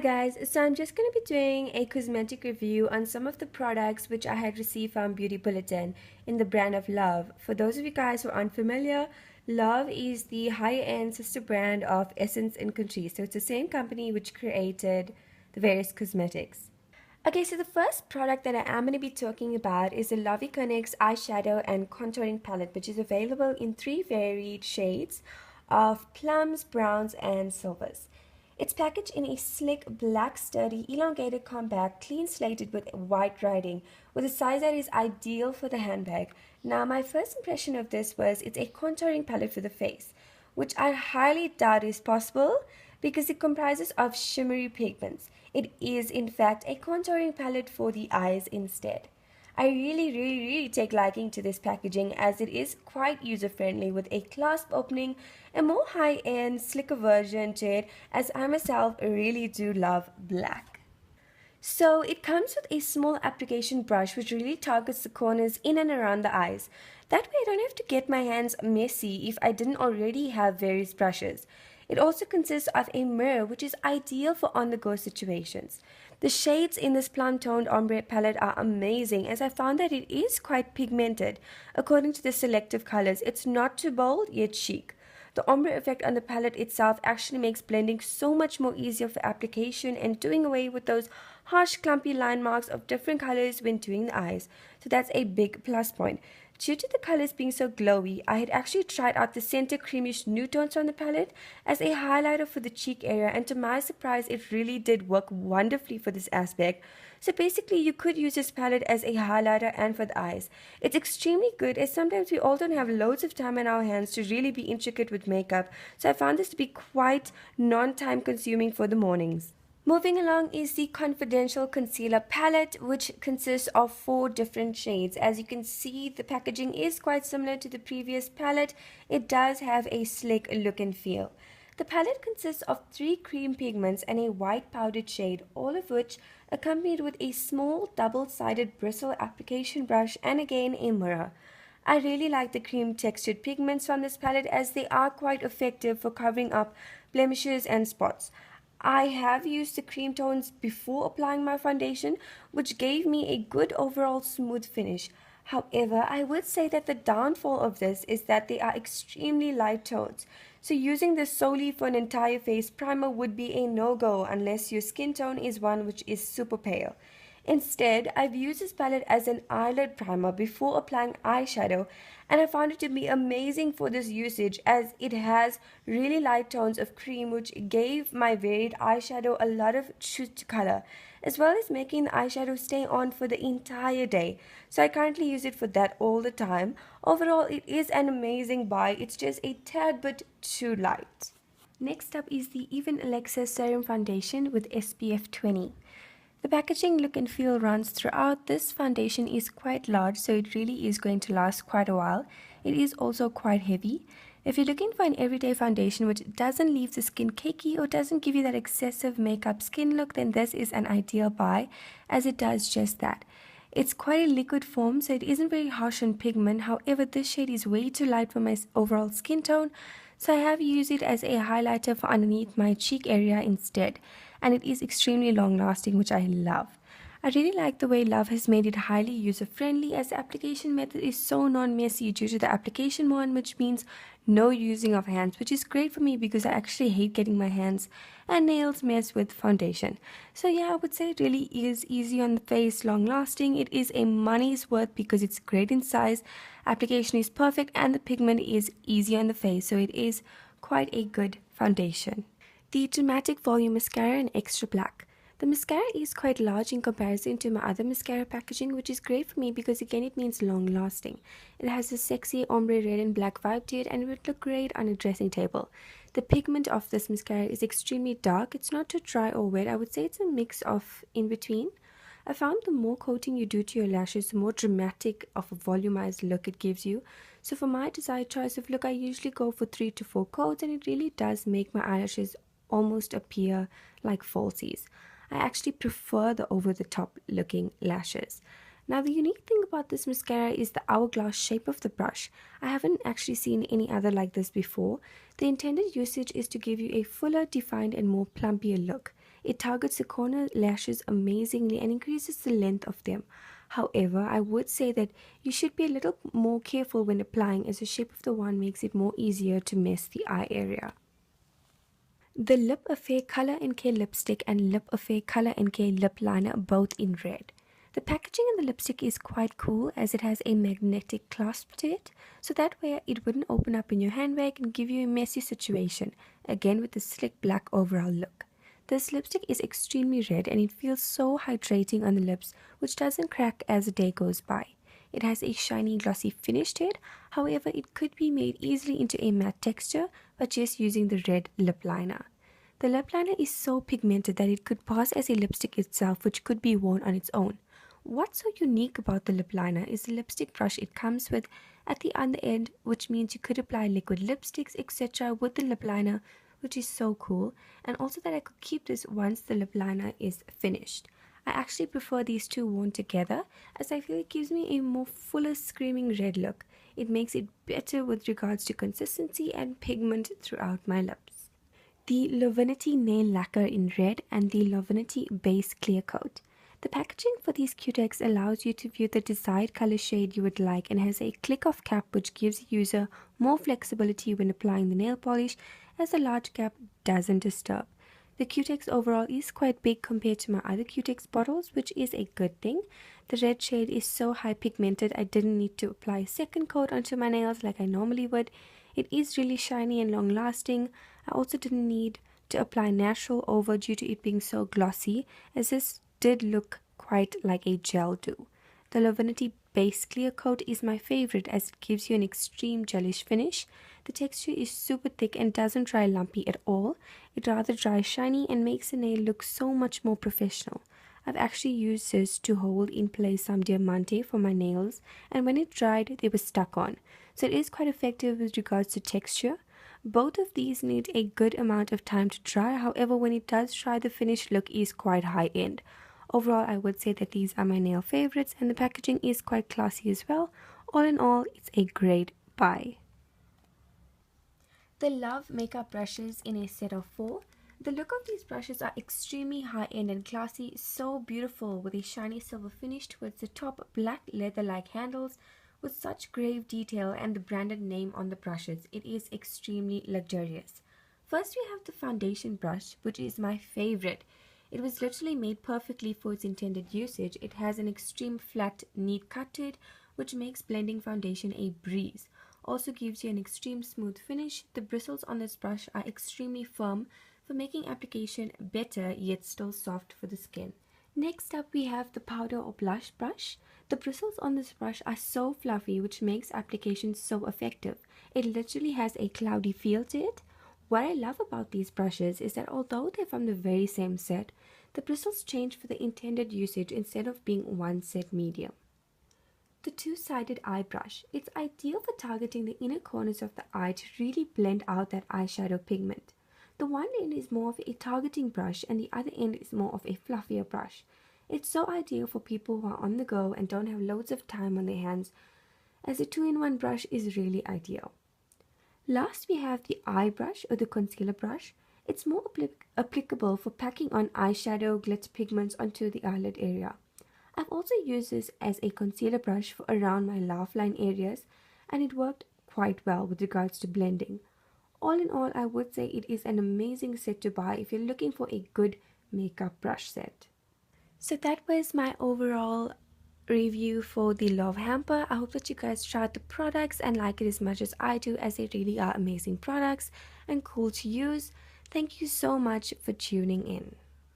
guys, so I'm just going to be doing a cosmetic review on some of the products which I had received from Beauty Bulletin in the brand of Love. For those of you guys who aren't familiar, Love is the higher-end sister brand of Essence and Catrice. So it's the same company which created the various cosmetics. Okay, so the first product that I am going to be talking about is the Love Iconics Eyeshadow and Contouring Palette, which is available in 3 varied shades of plums, browns, and silvers. It's packaged in a sleek, black, sturdy, elongated compact, clean slated with white writing, with a size that is ideal for the handbag. Now, my first impression of this was it's a contouring palette for the face, which I highly doubt is possible because it comprises of shimmery pigments. It is, in fact, a contouring palette for the eyes instead. I really take liking to this packaging as it is quite user-friendly with a clasp opening, a more high-end, slicker version to it, as I myself really do love black. So it comes with a small application brush which really targets the corners in and around the eyes. That way I don't have to get my hands messy if I didn't already have various brushes. It also consists of a mirror which is ideal for on-the-go situations. The shades in this plum-toned ombre palette are amazing as I found that it is quite pigmented. According to the selective colors, it's not too bold yet chic. The ombre effect on the palette itself actually makes blending so much more easier for application and doing away with those harsh clumpy line marks of different colors when doing the eyes. So that's a big plus point. Due to the colors being so glowy, I had actually tried out the center creamish nude tones from the palette as a highlighter for the cheek area, and to my surprise it really did work wonderfully for this aspect. So basically you could use this palette as a highlighter and for the eyes. It's extremely good as sometimes we all don't have loads of time in our hands to really be intricate with makeup, so I found this to be quite non-time consuming for the mornings. Moving along is the Confidential Concealer Palette, which consists of 4 different shades. As you can see, the packaging is quite similar to the previous palette. It does have a slick look and feel. The palette consists of 3 cream pigments and a white powdered shade, all of which accompanied with a small double-sided bristle application brush and again a mirror. I really like the cream textured pigments from this palette as they are quite effective for covering up blemishes and spots. I have used the cream tones before applying my foundation, which gave me a good overall smooth finish. However, I would say that the downfall of this is that they are extremely light tones. So using this solely for an entire face primer would be a no-go unless your skin tone is one which is super pale. Instead, I've used this palette as an eyelid primer before applying eyeshadow, and I found it to be amazing for this usage as it has really light tones of cream which gave my varied eyeshadow a lot of truth to color, as well as making the eyeshadow stay on for the entire day. So I currently use it for that all the time. Overall, it is an amazing buy. It's just a tad bit too light. Next up is the Even Alexa Serum Foundation with SPF 20. The packaging look and feel runs throughout. This foundation is quite large, so it really is going to last quite a while. It is also quite heavy. If you're looking for an everyday foundation which doesn't leave the skin cakey or doesn't give you that excessive makeup skin look, then this is an ideal buy as it does just that. It's quite a liquid form, so it isn't very harsh on pigment. However, this shade is way too light for my overall skin tone, so I have used it as a highlighter for underneath my cheek area instead, and it is extremely long lasting, which I love. I really like the way Love has made it highly user-friendly as the application method is so non-messy due to the application wand, which means no using of hands, which is great for me because I actually hate getting my hands and nails messed with foundation. So yeah, I would say it really is easy on the face, long-lasting. It is a money's worth because it's great in size, application is perfect, and the pigment is easy on the face, so it is quite a good foundation. The Dramatic Volume Mascara in Extra Black. The mascara is quite large in comparison to my other mascara packaging, which is great for me because again it means long lasting. It has a sexy ombre red and black vibe to it and it would look great on a dressing table. The pigment of this mascara is extremely dark. It's not too dry or wet. I would say it's a mix of in between. I found the more coating you do to your lashes, the more dramatic of a volumized look it gives you. So for my desired choice of look, I usually go for 3 to 4 coats, and it really does make my eyelashes almost appear like falsies. I actually prefer the over-the-top looking lashes. Now the unique thing about this mascara is the hourglass shape of the brush. I haven't actually seen any other like this before. The intended usage is to give you a fuller, defined and more plumpier look. It targets the corner lashes amazingly and increases the length of them. However, I would say that you should be a little more careful when applying, as the shape of the wand makes it more easier to miss the eye area. The Lip Affair Color NK lipstick and Lip Affair Color NK lip liner are both in red. The packaging in the lipstick is quite cool as it has a magnetic clasp to it, so that way it wouldn't open up in your handbag and give you a messy situation, again with the slick black overall look. This lipstick is extremely red and it feels so hydrating on the lips, which doesn't crack as the day goes by. It has a shiny glossy finish to it, however it could be made easily into a matte texture by just using the red lip liner. The lip liner is so pigmented that it could pass as a lipstick itself, which could be worn on its own. What's so unique about the lip liner is the lipstick brush it comes with at the other end, which means you could apply liquid lipsticks etc. with the lip liner, which is so cool, and also that I could keep this once the lip liner is finished. I actually prefer these two worn together as I feel it gives me a more fuller screaming red look. It makes it better with regards to consistency and pigment throughout my lips. The Lovinity Nail Lacquer in red and the Lovinity Base Clear Coat. The packaging for these Q-Tex allows you to view the desired color shade you would like and has a click-off cap which gives the user more flexibility when applying the nail polish, as the large cap doesn't disturb. The Q-Tex overall is quite big compared to my other Q-Tex bottles, which is a good thing. The red shade is so high pigmented I didn't need to apply a second coat onto my nails like I normally would. It is really shiny and long lasting. I also didn't need to apply natural over due to it being so glossy, as this did look quite like a gel do. The Lovinity Base Clear Coat is my favorite as it gives you an extreme gelish finish. The texture is super thick and doesn't dry lumpy at all. It rather dries shiny and makes the nail look so much more professional. I've actually used this to hold in place some diamante for my nails, and when it dried they were stuck on. So it is quite effective with regards to texture. Both of these need a good amount of time to dry, however when it does dry the finished look is quite high end. Overall, I would say that these are my nail favorites and the packaging is quite classy as well. All in all, it's a great buy. The Love makeup brushes in a set of 4. The look of these brushes are extremely high-end and classy, so beautiful with a shiny silver finish towards the top, black leather-like handles with such grave detail and the branded name on the brushes. It is extremely luxurious. First we have the foundation brush, which is my favorite. It was literally made perfectly for its intended usage. It has an extreme flat, neat cut to it, which makes blending foundation a breeze. Also gives you an extreme smooth finish. The bristles on this brush are extremely firm for making application better yet still soft for the skin. Next up we have the powder or blush brush. The bristles on this brush are so fluffy, which makes application so effective. It literally has a cloudy feel to it. What I love about these brushes is that although they're from the very same set, the bristles change for the intended usage instead of being one set medium. The two-sided eye brush. It's ideal for targeting the inner corners of the eye to really blend out that eyeshadow pigment. The one end is more of a targeting brush and the other end is more of a fluffier brush. It's so ideal for people who are on the go and don't have loads of time on their hands, as a 2-in-1 brush is really ideal. Last we have the eye brush or the concealer brush. It's more applicable for packing on eyeshadow glitter pigments onto the eyelid area. I've also used this as a concealer brush for around my laugh line areas and it worked quite well with regards to blending. All in all, I would say it is an amazing set to buy if you're looking for a good makeup brush set. So that was my overall review for the Love Hamper. I hope that you guys tried the products and like it as much as I do, as they really are amazing products and cool to use. Thank you so much for tuning in.